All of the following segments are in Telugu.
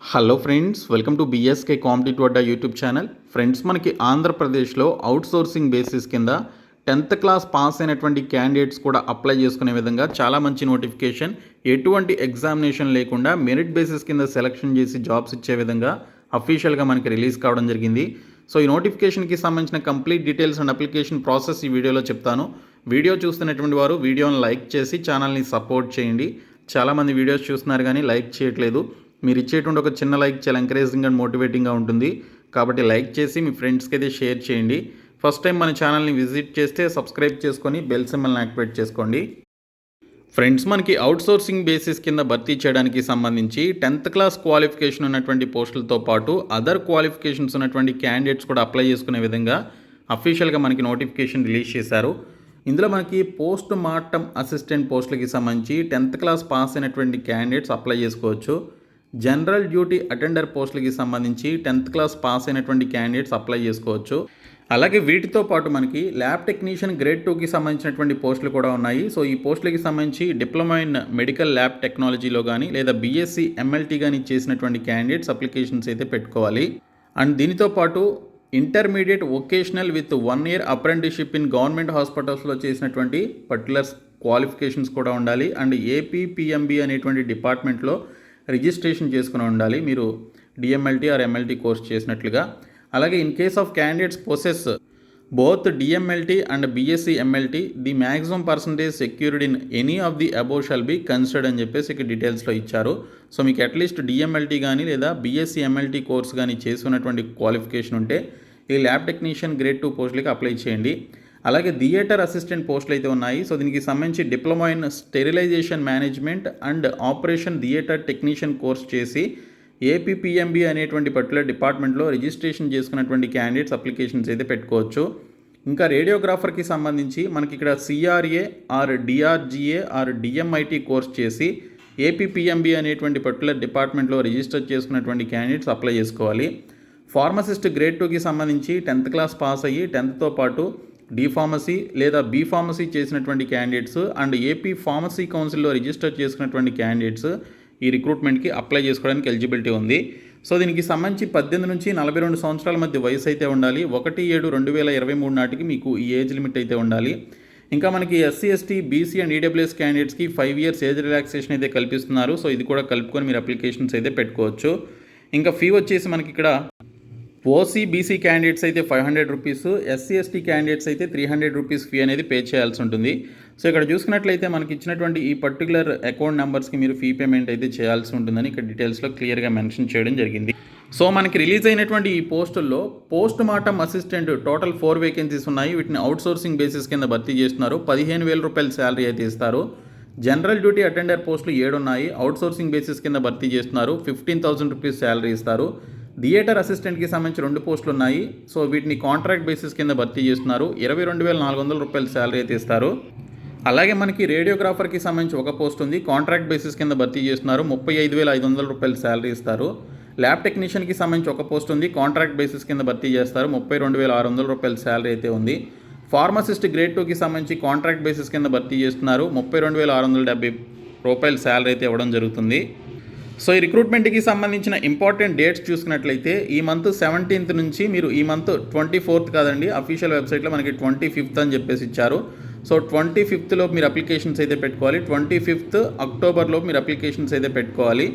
Hello friends, welcome to BSK competitive Adda YouTube channel. Friends, మనకి ఆంధ్రప్రదేశ్లో అవుట్సోర్సింగ్ బేసిస్ కింద 10th క్లాస్ పాస్ అయినటువంటి క్యాండిడేట్స్ కూడా అప్లై చేసుకునే విధంగా చాలా మంచి నోటిఫికేషన్, ఎటువంటి ఎగ్జామినేషన్ లేకుండా మెరిట్ బేసిస్ కింద సెలెక్షన్ చేసి జాబ్స్ ఇచ్చే విధంగా అఫీషియల్గా మనకి రిలీజ్ కావడం జరిగింది. సో ఈ నోటిఫికేషన్కి సంబంధించిన complete details and application process ఈ వీడియోలో చెప్తాను. వీడియో చూస్తున్నటువంటి వారు వీడియోని లైక్ చేసి ఛానల్ని సపోర్ట్ చేయండి. చాలామంది వీడియోస్ చూస్తున్నారు కానీ లైక్ చేయట్లేదు. మీరు ఇచ్చేటువంటి ఒక చిన్న లైక్ చాలా ఎంకరేజింగ్ అండ్ మోటివేటింగ్గా ఉంటుంది. కాబట్టి లైక్ చేసి మీ ఫ్రెండ్స్కి అయితే షేర్ చేయండి. ఫస్ట్ టైం మన ఛానల్ని విజిట్ చేస్తే సబ్స్క్రైబ్ చేసుకొని బెల్ సింబల్ని యాక్టివేట్ చేసుకోండి. ఫ్రెండ్స్, మనకి అవుట్సోర్సింగ్ బేసిస్ కింద భర్తీ చేయడానికి సంబంధించి 10th క్లాస్ క్వాలిఫికేషన్ ఉన్నటువంటి పోస్టులతో పాటు అదర్ క్వాలిఫికేషన్స్ ఉన్నటువంటి క్యాండిడేట్స్ కూడా అప్లై చేసుకునే విధంగా అఫీషియల్గా మనకి నోటిఫికేషన్ రిలీజ్ చేశారు. ఇందులో మనకి పోస్ట్ మార్టం అసిస్టెంట్ పోస్టులకి సంబంధించి 10th క్లాస్ పాస్ అయినటువంటి క్యాండిడేట్స్ అప్లై చేసుకోవచ్చు. జనరల్ డ్యూటీ అటెండర్ పోస్టులకి సంబంధించి 10th క్లాస్ పాస్ అయినటువంటి క్యాండిడేట్స్ అప్లై చేసుకోవచ్చు. అలాగే వీటితో పాటు మనకి ల్యాబ్ టెక్నీషియన్ గ్రేడ్ 2కి సంబంధించినటువంటి పోస్టులు కూడా ఉన్నాయి. సో ఈ పోస్టులకి సంబంధించి డిప్లొమా ఇన్ మెడికల్ ల్యాబ్ టెక్నాలజీలో కానీ లేదా బీఎస్సీ ఎంఎల్టీ కానీ చేసినటువంటి క్యాండిడేట్స్ అప్లికేషన్స్ అయితే పెట్టుకోవాలి. అండ్ దీనితో పాటు intermediate vocational with 1 year apprenticeship in government హాస్పిటల్స్లో చేసినటువంటి పర్టికులర్ క్వాలిఫికేషన్స్ కూడా ఉండాలి. అండ్ ఏపీపీఎంబీ అనేటువంటి డిపార్ట్మెంట్లో రిజిస్ట్రేషన్ చేసుకుని ఉండాలి మీరు డిఎంఎల్టీ ఆర్ ఎంఎల్టీ కోర్స్ చేసినట్లుగా. అలాగే in case of candidates possess both DMLT and BSc MLT the maximum percentage secured in any of the above shall be considered అని చెప్పేసి ఇక్కడ డీటెయిల్స్లో ఇచ్చారు. సో మీకు అట్లీస్ట్ డిఎంఎల్టీ కానీ లేదా బీఎస్సీ ఎంఎల్టీ కోర్స్ కానీ చేసుకున్నటువంటి క్వాలిఫికేషన్ ఉంటే ఈ ల్యాబ్ టెక్నీషియన్ గ్రేడ్ 2 పోస్టులకి అప్లై చేయండి. అలాగే థియేటర్ అసిస్టెంట్ పోస్టులు అయితే ఉన్నాయి. సో దీనికి సంబంధించి diploma in sterilization management and operation theatre technician course చేసి ఏపీపీఎంబీ అనేటువంటి పర్టికులర్ డిపార్ట్మెంట్లో రిజిస్ట్రేషన్ చేసుకున్నటువంటి క్యాండిడేట్స్ అప్లికేషన్స్ అయితే పెట్టుకోవచ్చు. ఇంకా రేడియోగ్రాఫర్కి సంబంధించి మనకి ఇక్కడ సిఆర్ఏ ఆర్ డిఆర్జీఏ ఆర్ డిఎంఐటీ కోర్స్ చేసి ఏపీపీఎంబీ అనేటువంటి పర్టికులర్ డిపార్ట్మెంట్లో రిజిస్టర్ చేసుకున్నటువంటి క్యాండిడేట్స్ అప్లై చేసుకోవాలి. ఫార్మసిస్ట్ గ్రేడ్ 2కి సంబంధించి 10th క్లాస్ పాస్ అయ్యి 10thతో పాటు డి ఫార్మసీ లేదా బీ ఫార్మసీ చేసినటువంటి క్యాండిడేట్స్ అండ్ ఏపీ ఫార్మసీ కౌన్సిల్లో రిజిస్టర్ చేసుకున్నటువంటి క్యాండిడేట్స్ ఈ రిక్రూట్మెంట్కి అప్లై చేసుకోవడానికి ఎలిజిబిలిటీ ఉంది. సో దీనికి సంబంధించి 18 నుంచి 42 సంవత్సరాల మధ్య వయసు అయితే ఉండాలి. 1/7/2023 నాటికి మీకు ఈ ఏజ్ లిమిట్ అయితే ఉండాలి. ఇంకా మనకి SC ST BC and EWS క్యాండిడేట్స్కి 5 years ఏజ్ రిలాక్సేషన్ అయితే కల్పిస్తున్నారు. సో ఇది కూడా కలుపుకొని మీరు అప్లికేషన్స్ అయితే పెట్టుకోవచ్చు. ఇంకా ఫీ వచ్చేసి మనకి ఇక్కడ ఓసీ బీసీ క్యాండిడేట్స్ అయితే 500 రూపీస్, ఎస్సీ ఎస్టీ క్యాండిడేట్స్ అయితే 300 రూపీస్ ఫీ అనేది పే చేయాల్సి ఉంటుంది. సో ఇక్కడ చూసుకున్నట్లయితే మనకి ఇచ్చినటువంటి ఈ పర్టికులర్ అకౌంట్ నెంబర్స్కి మీరు ఫీ పేమెంట్ అయితే చేయాల్సి ఉంటుందని ఇక్కడ డీటెయిల్స్లో క్లియర్గా మెన్షన్ చేయడం జరిగింది. సో మనకి రిలీజ్ అయినటువంటి ఈ పోస్టుల్లో post mortem assistant total 4 vacancies ఉన్నాయి. వీటిని అవుట్సోర్సింగ్ బేసిస్ కింద భర్తీ చేస్తున్నారు. 15,000 రూపాయల శాలరీ అయితే ఇస్తారు. జనరల్ డ్యూటీ అటెండర్ పోస్టులు 7 ఉన్నాయి. అవుట్సోర్సింగ్ బేసిస్ కింద భర్తీ చేస్తున్నారు. 15,000 రూపీస్ శాలరీ ఇస్తారు. థియేటర్ అసిస్టెంట్కి సంబంధించి 2 పోస్టులు ఉన్నాయి. సో వీటిని కాంట్రాక్ట్ బేసిస్ కింద భర్తీ చేస్తున్నారు. 22,400 రూపాయల శాలరీ అయితే ఇస్తారు. అలాగే మనకి రేడియోగ్రాఫర్కి సంబంధించి 1 పోస్ట్ ఉంది. కాంట్రాక్ట్ బేసిస్ కింద భర్తీ చేస్తున్నారు. 35,500 రూపాయల శాలరీ ఇస్తారు. ల్యాబ్ టెక్నీషియన్కి సంబంధించి 1 పోస్ట్ ఉంది. కాంట్రాక్ట్ బేసిస్ కింద భర్తీ చేస్తారు. 32,600 రూపాయల శాలరీ అయితే ఉంది. ఫార్మసిస్ట్ గ్రేడ్ 2కి సంబంధించి కాంట్రాక్ట్ బేసిస్ కింద భర్తీ చేస్తున్నారు. 32,670 రూపాయల శాలరీ అయితే ఇవ్వడం జరుగుతుంది. సో ఈ రిక్రూట్మెంట్కి సంబంధించిన ఇంపార్టెంట్ డేట్స్ చూసుకున్నట్లయితే ఈ మంత్ 17th నుంచి మీరు ఈ మంత్ 24th కాదండి, అఫీషియల్ వెబ్సైట్లో మనకి 25th అని చెప్పేసి ఇచ్చారు. సో 25th మీరు అప్లికేషన్స్ అయితే పెట్టుకోవాలి. 25th అక్టోబర్లో మీరు అప్లికేషన్స్ అయితే పెట్టుకోవాలి.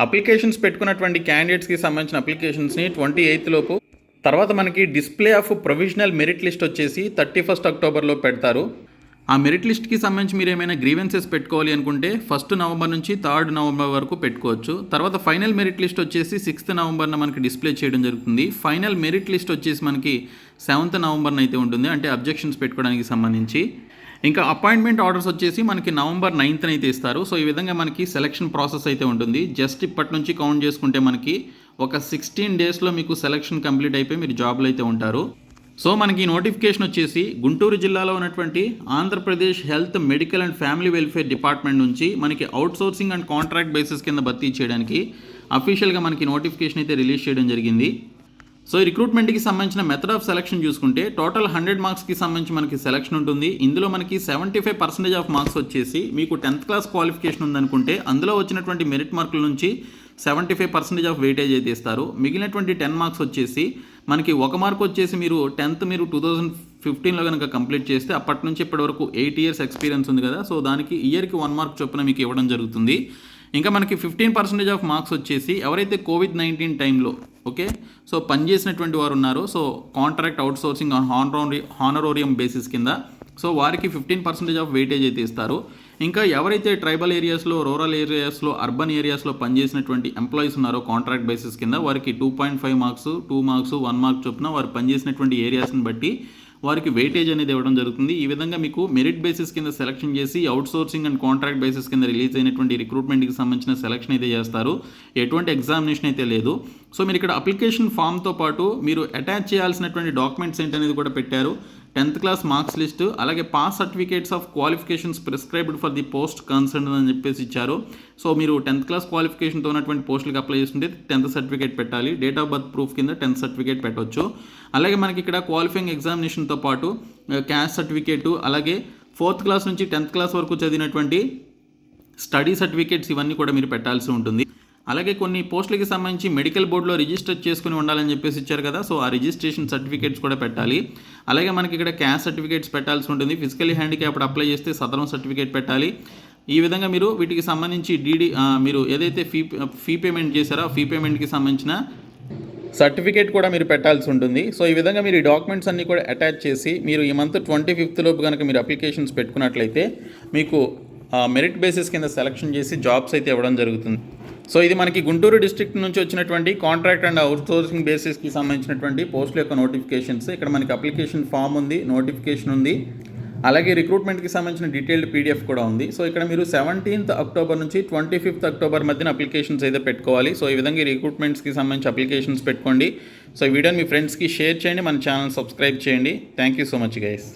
అప్లికేషన్స్ పెట్టుకున్నటువంటి క్యాండిడేట్స్కి సంబంధించిన అప్లికేషన్స్ని 28th లోపు, తర్వాత మనకి display of provisional merit list వచ్చేసి 31st అక్టోబర్లో పెడతారు. ఆ మెరిట్ లిస్ట్కి సంబంధించి మీరు ఏమైనా గ్రీవెన్సెస్ పెట్టుకోవాలి అనుకుంటే 1st నవంబర్ నుంచి 3rd నవంబర్ వరకు పెట్టుకోవచ్చు. తర్వాత ఫైనల్ మెరిట్ లిస్ట్ వచ్చేసి 6th నవంబర్న మనకి డిస్ప్లే చేయడం జరుగుతుంది. ఫైనల్ మెరిట్ లిస్ట్ వచ్చేసి మనకి 7th నవంబర్న అయితే ఉంటుంది, అంటే అబ్జెక్షన్స్ పెట్టుకోవడానికి సంబంధించి. ఇంకా అపాయింట్మెంట్ ఆర్డర్స్ వచ్చేసి మనకి November 9th అయితే ఇస్తారు. సో ఈ విధంగా మనకి సెలక్షన్ ప్రాసెస్ అయితే ఉంటుంది. జస్ట్ ఇప్పటి నుంచి కౌంట్ చేసుకుంటే మనకి ఒక 16 daysలో మీకు సెలక్షన్ కంప్లీట్ అయిపోయి మీరు జాబ్లో అయితే ఉంటారు. సో మనకి నోటిఫికేషన్ వచ్చేసి గుంటూరు జిల్లాలో ఉన్నటువంటి Andhra Pradesh health medical and family welfare department నుంచి మనకి అవుట్సోర్సింగ్ అండ్ కాంట్రాక్ట్ బేసిస్ కింద భర్తీ చేయడానికి అఫీషియల్గా మనకి నోటిఫికేషన్ అయితే రిలీజ్ చేయడం జరిగింది. సో ఈ రిక్రూట్మెంట్కి సంబంధించిన మెథడ్ ఆఫ్ సెలక్షన్ చూసుకుంటే టోటల్ 100 మార్క్స్కి సంబంధించి మనకి సెలక్షన్ ఉంటుంది. ఇందులో మనకి 75% ఆఫ్ మార్క్స్ వచ్చేసి మీకు 10th క్లాస్ క్వాలిఫికేషన్ ఉందనుకుంటే అందులో వచ్చినటువంటి మెరిట్ మార్కుల నుంచి 75% ఆఫ్ వెయిటేజ్ అయితే ఇస్తారు. మిగిలినటువంటి 10 మార్క్స్ వచ్చేసి మనకి 1 మార్క్ వచ్చేసి మీరు 10th మీరు 2015లో కనుక కంప్లీట్ చేస్తే అప్పటి నుంచి ఇప్పటి వరకు 8 ఇయర్స్ ఎక్స్పీరియన్స్ ఉంది కదా, సో దానికి ఇయర్కి 1 మార్క్ చొప్పున మీకు ఇవ్వడం జరుగుతుంది. ఇంకా మనకి 15% ఆఫ్ మార్క్స్ వచ్చేసి ఎవరైతే కోవిడ్-19 టైంలో ఓకే సో పనిచేసినటువంటి వారు ఉన్నారో, so contract outsourcing honorarium basis కింద, సో వారికి 15% ఆఫ్ వెయిటేజ్ అయితే ఇస్తారు. ఇంకా ఎవరైతే ట్రైబల్ ఏరియాస్లో, రూరల్ ఏరియాస్లో, అర్బన్ ఏరియాస్లో పనిచేసినటువంటి ఎంప్లాయీస్ ఉన్నారో కాంట్రాక్ట్ బేసిస్ కింద వారికి 2.5 మార్క్స్, 2 మార్క్స్, 1 మార్క్ చొప్పున వారు పనిచేసినటువంటి ఏరియాస్ని బట్టి వారికి వెయిటేజ్ అనేది ఇవ్వడం జరుగుతుంది. ఈ విధంగా మీకు మెరిట్ బేసిస్ కింద సెలక్షన్ చేసి అవుట్సోర్సింగ్ అండ్ కాంట్రాక్ట్ బేసిస్ కింద రిలీజ్ అయినటువంటి రిక్రూట్మెంట్కి సంబంధించిన సెలక్షన్ అయితే చేస్తారు. ఎటువంటి ఎగ్జామినేషన్ అయితే లేదు. సో మీరు ఇక్కడ అప్లికేషన్ ఫామ్తో పాటు మీరు అటాచ్ చేయాల్సినటువంటి డాక్యుమెంట్స్ ఏంటనేది కూడా పెట్టారు. 10th క్లాస్ మార్క్స్ లిస్ట్, అలాగే pass certificates of qualifications prescribed for the post concern అని చెప్పేసి ఇచ్చారు. సో మీరు 10th క్లాస్ క్వాలిఫికేషన్తో ఉన్నటువంటి పోస్టులకు అప్లై చేస్తుంటే 10th సర్టిఫికేట్ పెట్టాలి. డేట్ ఆఫ్ బర్త్ ప్రూఫ్ కింద 10th సర్టిఫికేట్ పెట్టవచ్చు. అలాగే మనకి ఇక్కడ క్వాలిఫైయింగ్ ఎగ్జామినేషన్తో పాటు క్యాస్ట్ సర్టిఫికేటు, అలాగే 4th క్లాస్ నుంచి 10th క్లాస్ వరకు చదివినటువంటి స్టడీ సర్టిఫికేట్స్ ఇవన్నీ కూడా మీరు పెట్టాల్సి ఉంటుంది. అలాగే కొన్ని పోస్టులకి సంబంధించి మెడికల్ బోర్డులో రిజిస్టర్ చేసుకుని ఉండాలని చెప్పేసి ఇచ్చారు కదా, సో ఆ రిజిస్ట్రేషన్ సర్టిఫికేట్స్ కూడా పెట్టాలి. అలాగే మనకి ఇక్కడ క్యాస్ట్ సర్టిఫికేట్స్ పెట్టాల్సి ఉంటుంది. ఫిజికల్లీ హ్యాండిక్యాప్డ్ అప్లై చేస్తే సదరం సర్టిఫికేట్ పెట్టాలి. ఈ విధంగా మీరు వీటికి సంబంధించి మీరు ఏదైతే ఫీ పేమెంట్ చేశారో ఆ ఫీ పేమెంట్కి సంబంధించిన సర్టిఫికేట్ కూడా మీరు పెట్టాల్సి ఉంటుంది. సో ఈ విధంగా మీరు ఈ డాక్యుమెంట్స్ అన్నీ కూడా అటాచ్ చేసి మీరు ఈ మంత్ 25th లోపు కనుక మీరు అప్లికేషన్స్ పెట్టుకున్నట్లయితే మీకు మెరిట్ బేసిస్ కింద సెలక్షన్ చేసి జాబ్స్ అయితే ఇవ్వడం జరుగుతుంది. సో ఇది మనకి గుంటూరు డిస్ట్రిక్ట్ నుంచి వచ్చినటువంటి కాంట్రాక్ట్ అండ్ అవుట్సోర్సింగ్ బేసిస్కి సంబంధించినటువంటి పోస్టుల యొక్క నోటిఫికేషన్స్. ఇక్కడ మనకి అప్లికేషన్ ఫామ్ ఉంది, నోటిఫికేషన్ ఉంది, అలాగే రిక్రూట్మెంట్కి సంబంధించిన డీటెయిల్డ్ పీడిఎఫ్ కూడా ఉంది. సో ఇక్కడ మీరు 17th అక్టోబర్ నుంచి 25th అక్టోబర్ మధ్యన అప్లికేషన్స్ అయితే పెట్టుకోవాలి. సో ఈ విధంగా రిక్రూట్మెంట్స్కి సంబంధించి అప్లికేషన్స్ పెట్టుకోండి. సో ఈ వీడియోని మీ ఫ్రెండ్స్కి షేర్ చేయండి, మన ఛానల్ సబ్స్క్రైబ్ చేయండి. Thank you so much guys.